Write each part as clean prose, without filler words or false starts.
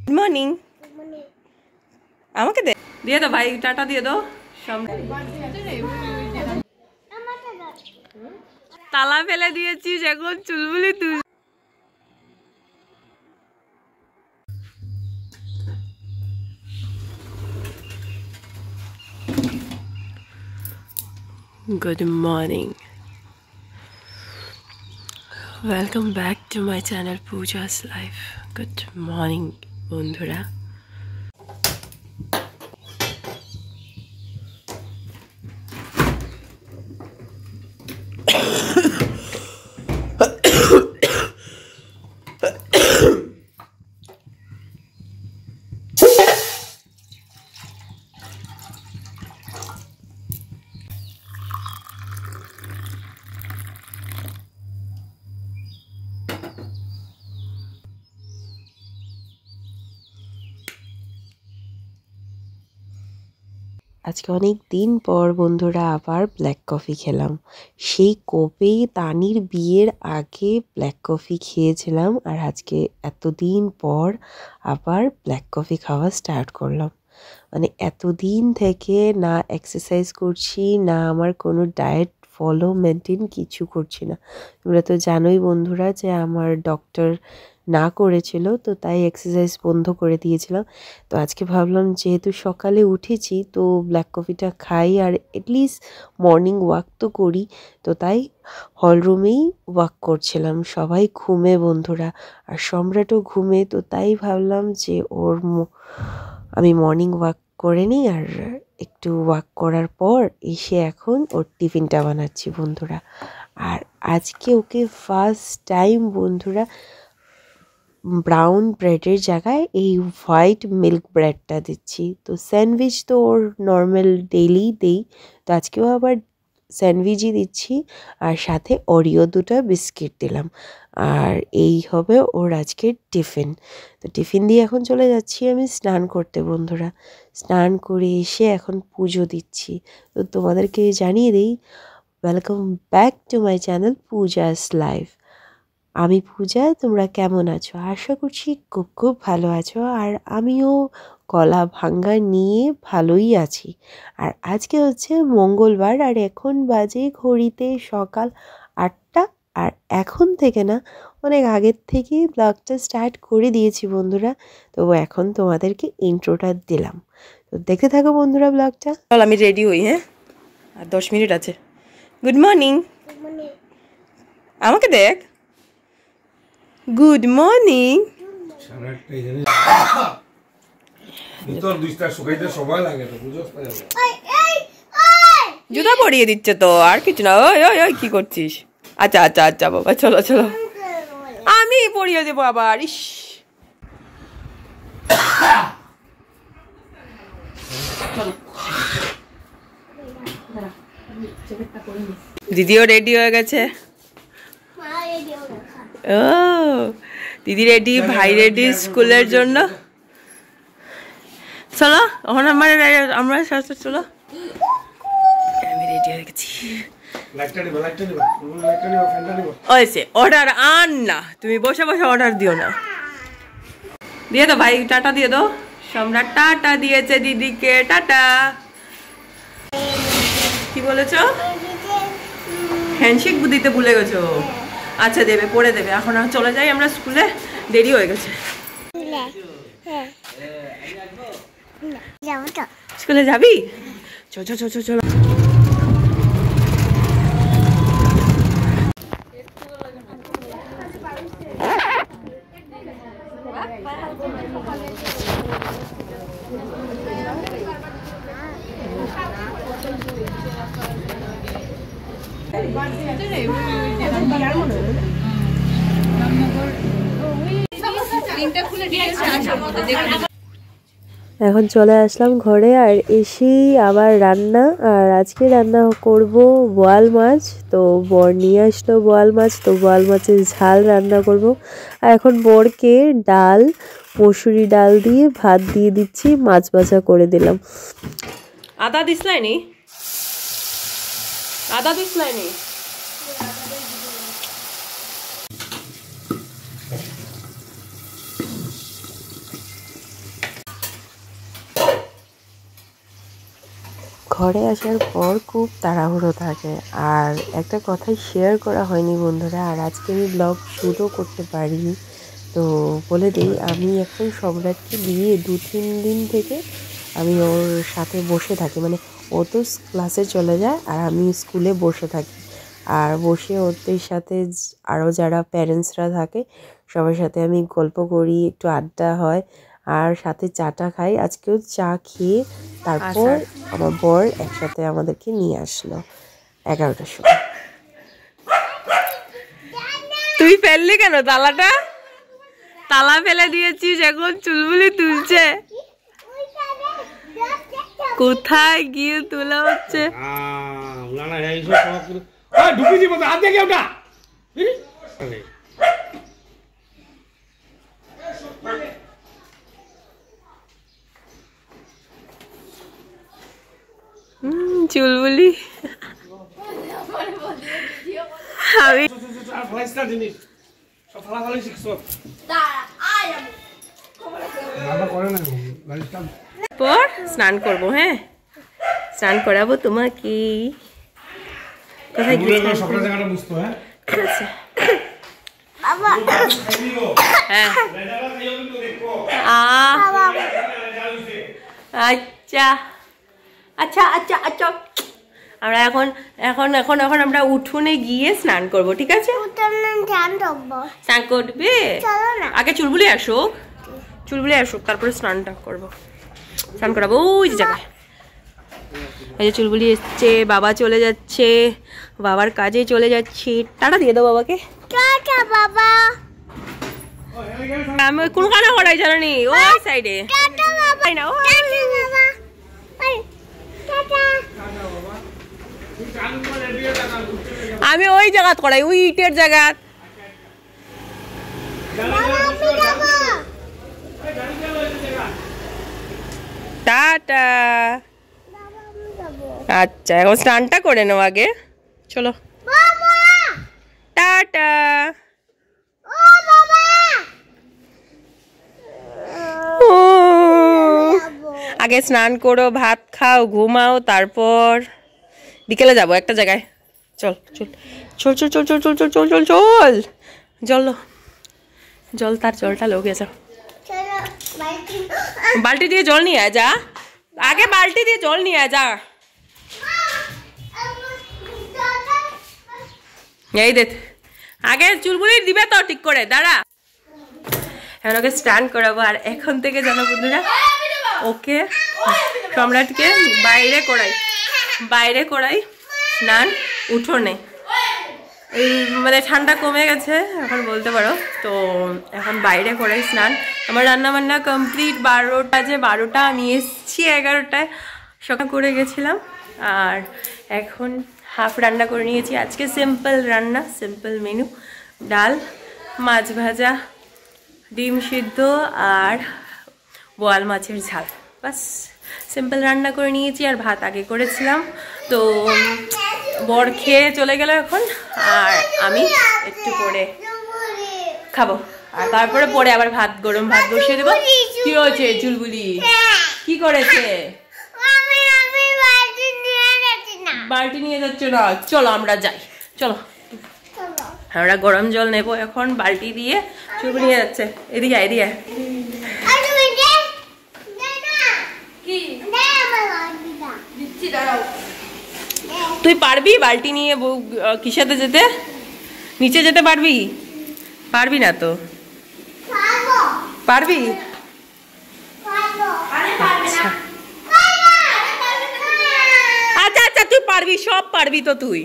Good morning. আমাকে দে, দিয়ে দাও ভাই, টাটা দিয়ে দাও। তালা ফেলে দিয়েছিস, এখন চুলবুলি তুই। Good morning. Welcome back to my channel Pooja's Life. Good morning বন্ধুরা। আজকে অনেক দিন পর বন্ধুরা আবার ব্ল্যাক কফি খেলাম। সেই কবে তানির বিয়ের আগে ব্ল্যাক কফি খেয়েছিলাম, আর আজকে এতদিন পর আবার ব্ল্যাক কফি খাওয়া স্টার্ট করলাম। মানে এতদিন থেকে না এক্সারসাইজ করছি, না আমার কোনো ডায়েট ফলো মেনটেন কিছু করছি না। তোমরা তো জানোই বন্ধুরা যে আমার ডক্টর না করেছিল, তো তাই এক্সারসাইজ বন্ধ করে দিয়েছিলাম। তো আজকে ভাবলাম যেহেতু সকালে উঠেছি তো ব্ল্যাক কফিটা খাই, আর এটলিস্ট মর্নিং ওয়াক তো করি। তো তাই হলরুমেই ওয়াক করছিলাম, সবাই ঘুমে বন্ধুরা, আর সম্রাটও ঘুমে। তো তাই ভাবলাম যে আমি মর্নিং ওয়াক করে নিই, আর একটু ওয়াক করার পর এসে এখন ওর টিফিনটা বানাচ্ছি বন্ধুরা। আর আজকে ওকে ফার্স্ট টাইম বন্ধুরা ব্রাউন ব্রেডের জায়গায় এই হোয়াইট মিল্ক ব্রেডটা দিচ্ছি। তো স্যান্ডউইচ তো ওর নর্মাল ডেইলি দেই, তো আজকেও আবার স্যান্ডউইচই দিচ্ছি, আর সাথে অরিও 2টা বিস্কিট দিলাম। আর এই হবে ওর আজকের টিফিন। তো টিফিন দিয়ে এখন চলে যাচ্ছি আমি স্নান করতে বন্ধুরা। স্নান করে এসে এখন পুজো দিচ্ছি। তো তোমাদেরকে জানিয়ে দিই, welcome back to my channel Puja's life. আমি পূজা, তোমরা কেমন আছো? আশা করছি খুব খুব ভালো আছো, আর আমিও গলা ভাঙ্গা নিয়ে ভালোই আছি। আর আজকে হচ্ছে মঙ্গলবার, আর এখন বাজে ঘড়িতে সকাল 8টা। আর এখন থেকে না, অনেক আগের থেকেই ব্লগটা স্টার্ট করে দিয়েছি বন্ধুরা। তো এখন তোমাদেরকে ইন্ট্রোটা দিলাম, তো দেখতে থাকো বন্ধুরা ব্লগটা। চল আমি রেডি হই, হ্যাঁ, আর 10 মিনিট আছে। Good morning. আমাকে দেখ। Good morning. জুতা পরিয়ে দিচ্ছে তো, আর কিছু না। ওই ওই ওই কি করছিস? আচ্ছা আচ্ছা আচ্ছা বাবা, চলো চলো, আমি পরিয়ে দেবো আবার। ইস, দিদিও রেডি হয়ে গেছে। ও দিদি রেডি, ভাই রেডি স্কুলের জন্য। চলো এখন আমরা চলো, আমি রেডি হয়ে গেছি। অর্ডার আন না, তুমি বসে বসে অর্ডার দিও না। দিয়ে দাও ভাই, টাটা দিয়ে দাও। সম্রাট টাটা দিয়েছে দিদিকে, টাটা। কি বলেছো? হ্যান্ডশেক দিতে ভুলে গেছো? আচ্ছা দেবে, পড়ে দেবে। এখন আর চলে যাই আমরা স্কুলে, দেরি হয়ে গেছে। স্কুলে যাবি? চলো চলো চলো। এখন চলে আসলাম ঘরে, আর এসেই আবার রান্না। আর আজকে রান্না করব বোয়াল মাছ। তো বর নিয়ে আসলো বোয়াল মাছ, তো বোয়াল মাছের ঝাল রান্না করব। আর এখন বরকে ডাল, মসুরি ডাল দিয়ে ভাত দিয়ে দিচ্ছি, মাছ ভাজা করে দিলাম। আদা দিসলাইনি, আদা দিসলাইনি। ঘরে আসার পর খুব তাড়াহুড়ো থাকে, আর একটা কথাই শেয়ার করা হয়নি বন্ধুরা, আর আজকে আমি ব্লগ শুরু করতে পারিনি। তো বলে দিই, আমি এখন সম্রাটকে দিয়ে 2-3 দিন থেকে আমি ওর সাথে বসে থাকি। মানে ও তো ক্লাসে চলে যায় আর আমি স্কুলে বসে থাকি, আর বসে ওদের সাথে আরও যারা প্যারেন্টসরা থাকে সবার সাথে আমি গল্প করি, একটু আড্ডা হয়, আর সাথে চাটা খাই। আজকেও চা খেয়ে তারপর আমার বর একসাথে আমাদেরকে নিয়ে আসলো 11টার সময়। তুই ফেললি কেন তালাটা? তালা ফেলে দিয়েছিস, এখন চুলবুলি তুলছে। কোথায় গিয়ে তোলা হচ্ছে? চুলবুলি আমি পর স্নান করবো। হ্যাঁ, স্নান করাবো তোমাকে। কোথায় আচ্ছা আচ্ছা আচ্ছা আচ্ছা, আমরা এখন এখন এখন এখন আমরা উঠোনে গিয়ে স্নান করব, ঠিক আছে? স্নান করবে? আগে চুলবুলি আসুক, চুলবুলি আসুক, তারপরে স্নানটা করবো, স্নান করাবো ওই জায়গায়। এই যে চুলবুলি এসছে, বাবা চলে যাচ্ছে, বাবার কাজে চলে যাচ্ছে। টাটা দিয়ে দাও বাবাকে। টাটা বাবা। আমি কোনখানে করাই জানো নি, ওই সাইডে। টাটা বাবা। না ওই বাবা। টাটা। আমি ওই জায়গা করাই, ওই ইটের জায়গা। টাটা। আচ্ছা, এখন স্নানটা করে নাও আগে, চলো। টাটা। আগে স্নান করো, ভাত খাও, ঘুমাও, তারপর বিকেলে যাবো একটা জায়গায়। চল চল চল চল চল চল চল চল চল চল চল জল জল, তার জলটা লো গেছে। বালতি দিয়ে জল নিয়ে আয়, যা আগে বালতি দিয়ে জল নিয়ে আয়, যা। এই দেখ, আগে চুলবুলি দিবে তো ঠিক করে, দাঁড়া। এখন ওকে স্নান করাবো, আর এখন থেকে জানো বন্ধুরা, ওকে সম্রাটকে বাইরে করাই স্নান উঠোনে। এই মানে ঠান্ডা কমে গেছে এখন বলতে পারো, তো এখন বাইরে করাই স্নান। আমার রান্না বান্না কমপ্লিট, 12টা আমি এসছি 11টায়, সকাল করে গেছিলাম, আর এখন হাফ রান্না করে নিয়েছি। আজকে সিম্পল রান্না, সিম্পল মেনু, ডাল, মাছ ভাজা, ডিম সিদ্ধ আর বোয়াল মাছের ঝাল, বাস সিম্পল রান্না করে নিয়েছি। আর ভাত আগে করেছিলাম, তো বর খেয়ে চলে গেল এখন, আর আমি একটু পরে খাবো, আর তারপরে পরে আবার গরম ভাত বসিয়ে দেবো। কি হয়েছে চুলবুলি, কি করেছে? বালতি নিয়ে যাচ্ছে না, চলো আমরা যাই, চলো। আমরা গরম জল নেবো এখন বালতি দিয়ে। চুলবুলি নিয়ে যাচ্ছে, এদিকে এদিকে। তুই পারবি বালতি নিয়ে কিসাতে যেতে? নিচে যেতে পারবি? পারবি না তো? পারবি? আচ্ছা আচ্ছা, তুই পারবি, সব পারবি তো, তুই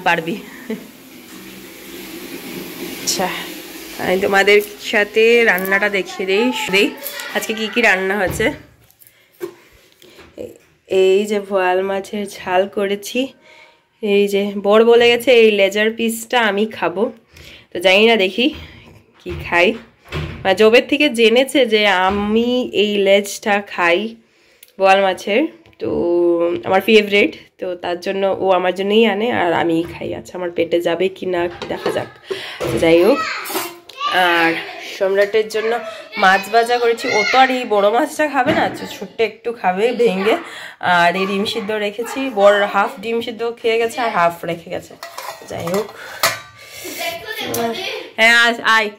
পারবি। আচ্ছা, আমি তোমাদের সাথে রান্নাটা দেখিয়ে দিই আজকে কি কি রান্না হয়েছে। এই যে বোয়াল মাছের ঝাল করেছি, এই যে বর বলে গেছে এই লেজার পিসটা আমি খাবো, তো জানি না, দেখি কি খাই। জবের থেকে জেনেছে যে আমি এই লেজটা খাই বোয়াল মাছের, তো আমার ফেভারিট, তো তার জন্য ও আমার জন্যই আনে আর আমিই খাই। আচ্ছা, আমার পেটে যাবে কি না দেখা যাক, যাই হোক। আর সম্রাটের জন্য মাছ ভাজা করেছি। ও তো আর এই বড় মাছটা খাবে না, ছোট্ট একটু খাবে ভেঙে। আর এই ডিম সিদ্ধ রেখেছি, বড় হাফ ডিম সিদ্ধ খেয়ে গেছে আর হাফ রেখে গেছে। যাই হোক, হ্যাঁ আয়।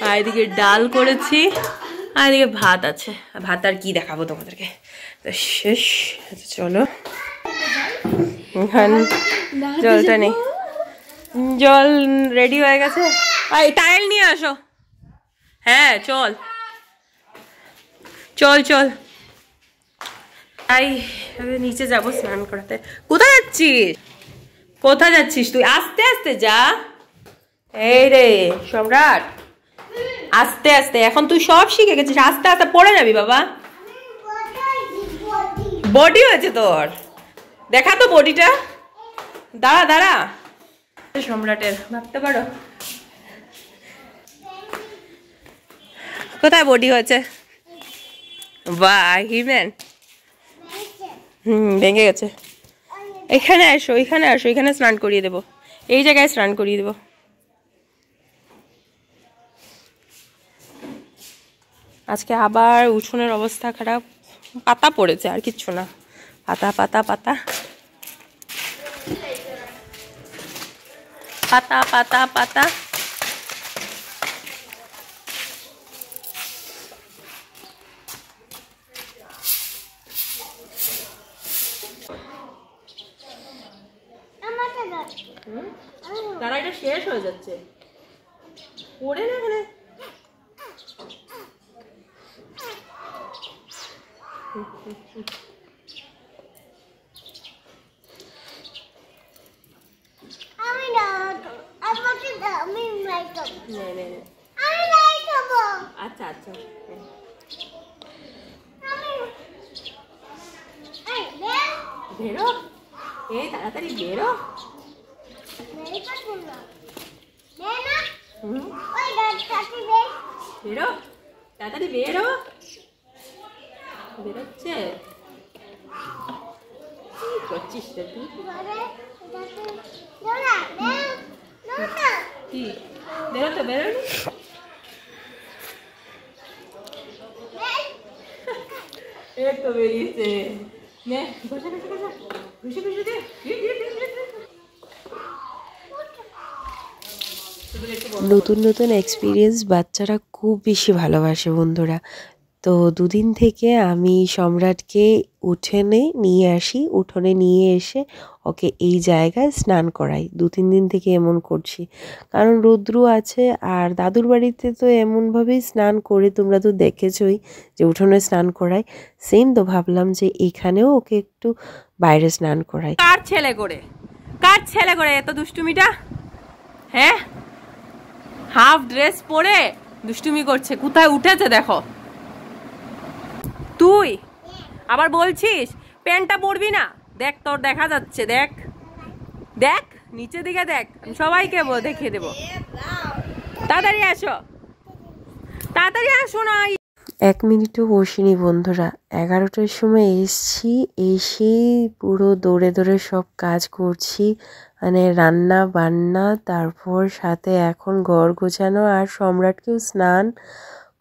আর এদিকে ডাল করেছি, আর এদিকে ভাত আছে। ভাত আর কি দেখাবো তোমাদেরকে, তো শেষ। চলো, এখানে জলটা নেই, জল রেডি হয়ে গেছে। টাইল নিয়ে আসো। হ্যাঁ চল চল চল, তাই নিচে যাবো স্নান করাতে। কোথায় যাচ্ছিস? কোথায় যাচ্ছিস তুই? আস্তে আস্তে যা। এই রে সম্রাট, আস্তে আস্তে, এখন তুই সব শিখে গেছিস, আস্তে আস্তে পড়ে যাবি বাবা। বডি হয়েছে তোর, দেখা তো বডিটা। দাঁড়া দাঁড়া, সম্রাটের ভাবতে পারো কোথায় বডি হয়েছে। বাহ হিমেন, ভেঙে গেছে। এখানে আসো, এখানে আসো, এখানে স্নান করিয়ে দেবো, এই জায়গায় স্নান করিয়ে দেবো। আজকে আবার উঠোনের অবস্থা খারাপ, পাতা পড়েছে আর কিচ্ছু না, পাতা পাতা পাতা পাতা পাতা পাতা। তারা এটা শেষ হয়ে যাচ্ছে, পড়ে না এখানে। আচ্ছা আচ্ছা, বেরো, এই তাড়াতাড়ি বেরো। বেরো তাড়াতাড়ি বেরো, বেরোচ্ছে। কি করছিস তুই? কি বেরোতে বেরোনি? এই তো বেরিয়েছে। নতুন নতুন এক্সপিরিয়েন্স বাচ্চারা খুব বেশি ভালোবাসে বন্ধুরা। তো দুদিন থেকে আমি সম্রাটকে উঠোনে নিয়ে আসি, উঠোনে নিয়ে এসে ওকে এই জায়গায় স্নান করাই। 2-3 দিন থেকে এমন করছি, কারণ রৌদ্রু আছে। আর দাদুর বাড়িতে তো এমনভাবেই স্নান করে, তোমরা তো দেখেছই যে উঠোনে স্নান করাই। সেম তো ভাবলাম যে এখানেও ওকে একটু বাইরে স্নান করাই। কার ছেলে করে, কার ছেলে করে এত দুষ্টুমিটা? হ্যাঁ, হাফ ড্রেস পরে দুষ্টুমি করছে, কোথায় উঠেছে দেখো। তুই আবার বলছিস প্যান্টটা পরবি না? দেখ তোর দেখা যাচ্ছে, দেখ দেখ নিচের দিকে দেখ, আমি সবাইকে দেখিয়ে দেবো। তাড়াতাড়ি আসো, তাড়াতাড়ি আসো না। 1 মিনিটও বসিনি বন্ধুরা, 11টার সময় এসছি, এসেই পুরো দৌড়ে দৌড়ে সব কাজ করছি, মানে রান্না বান্না, তারপর সাথে এখন ঘর গোছানো। আর সম্রাটকেও স্নান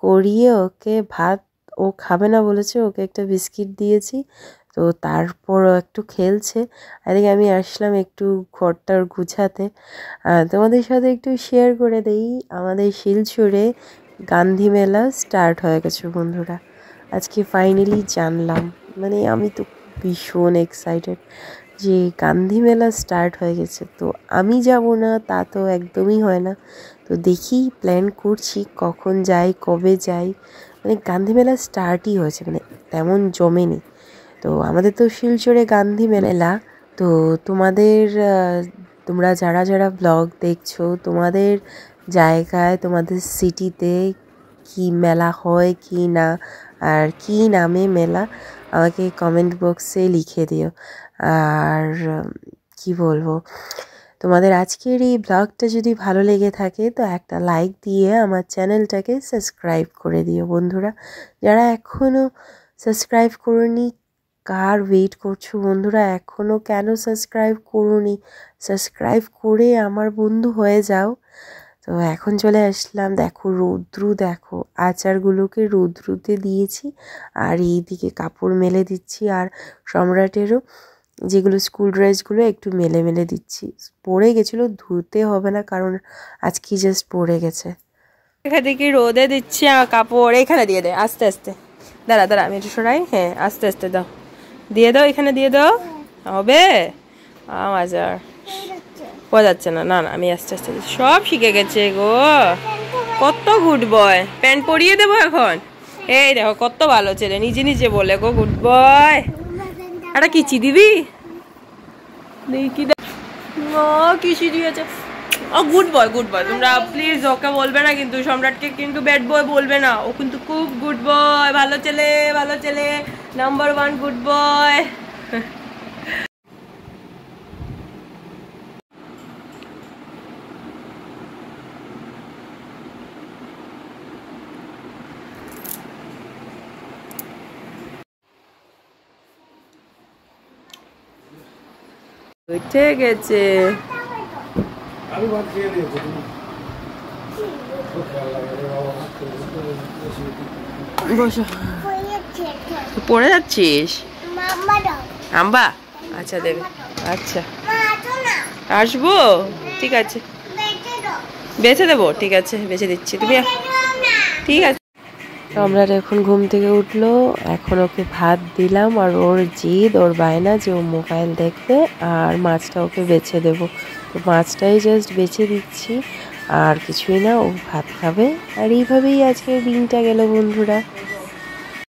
করিয়ে ওকে ভাত, ও খাবে না বলেছে, ওকে একটা বিস্কিট দিয়েছি। তো তারপরও একটু খেলছে। এদিকে আমি আসলাম একটু ঘরটার গুছাতে। তোমাদের সাথে একটু শেয়ার করে দেই, আমাদের শিলচরে গান্ধী মেলা স্টার্ট হয়ে গেছে বন্ধুরা। আজকে ফাইনালি জানলাম, মানে আমি তো ভীষণ এক্সাইটেড যে গান্ধী মেলা স্টার্ট হয়ে গেছে। তো আমি যাব না তা তো একদমই হয় না। তো দেখি, প্ল্যান করছি কখন যাই, কবে যাই। মানে গান্ধী মেলা স্টার্টই হয়েছে, মানে তেমন জমেনি। তো আমাদের তো শিলচরে গান্ধী মেলা। তো তোমাদের, তোমরা যারা যারা ব্লগ দেখছো, তোমাদের জায়গায়, তোমাদের সিটিতে কি মেলা হয় কি না, আর কি নামে মেলা, আমাকে কমেন্ট বক্সে লিখে দিও। আর কি বলবো, তোমাদের আজকের এই ব্লগটা যদি ভালো লেগে থাকে তো একটা লাইক দিয়ে আমার চ্যানেলটাকে সাবস্ক্রাইব করে দিও বন্ধুরা। যারা এখনও সাবস্ক্রাইব করোনি, কার ওয়েট করছো বন্ধুরা? এখনও কেন সাবস্ক্রাইব করোনি? সাবস্ক্রাইব করে আমার বন্ধু হয়ে যাও। তো তো এখন চলে আসলাম, দেখো রৌদ্রু, দেখো আচারগুলোকে রৌদ্রুতে দিয়েছি আর এইদিকে কাপড় মেলে দিচ্ছি। আর সম্রাটেরও যেগুলো স্কুল ড্রেসগুলো একটু মেলে মেলে দিচ্ছি, পড়ে গেছিলো, ধুতে হবে না কারণ আজকে জাস্ট পড়ে গেছে। এখান থেকে রোদে দিচ্ছি কাপড়, এখানে দিয়ে দে আস্তে আস্তে, দাঁড়া দাঁড়া আমি একটু সরাই, হ্যাঁ আস্তে আস্তে দাও, দিয়ে দাও, এখানে দিয়ে দাও, হবে আচার বোঝা যাচ্ছে না, না না আমি আস্তে আস্তে সব শিখে গেছে গো, কত গুড বয়। প্যান্ট পরিয়ে দেবো এখন, এই দেখো কত ভালো ছেলে, নিজে নিজে বলে গো গুড বয়। একটা কিচি দিবি, কি কিসি দিয়েছে, ও গুড বয় গুড বয়। তোমরা প্লিজ ওকে বলবে না কিন্তু, সম্রাটকে কিন্তু ব্যাড বয় বলবে না, ও কিন্তু খুব গুড বয়, ভালো ছেলে ভালো ছেলে, নাম্বার 1 গুড বয়। উঠে গেছে, বসো, পড়ে যাচ্ছিস আম্বা, আচ্ছা দেবে, আচ্ছা আসবো, ঠিক আছে বেছে দেবো, ঠিক আছে বেছে দিচ্ছি, তুমি ঠিক আছে। সম্রাট এখন ঘুম থেকে উঠলো, এখন ওকে ভাত দিলাম আর ওর জিদ, ওর বায়না যে ও মোবাইল দেখবে আর মাছটা ওকে বেছে দেবো, তো মাছটাই জাস্ট বেছে দিচ্ছি আর কিছুই না, ও ভাত খাবে। আর এইভাবেই আজকের দিনটা গেল বন্ধুরা।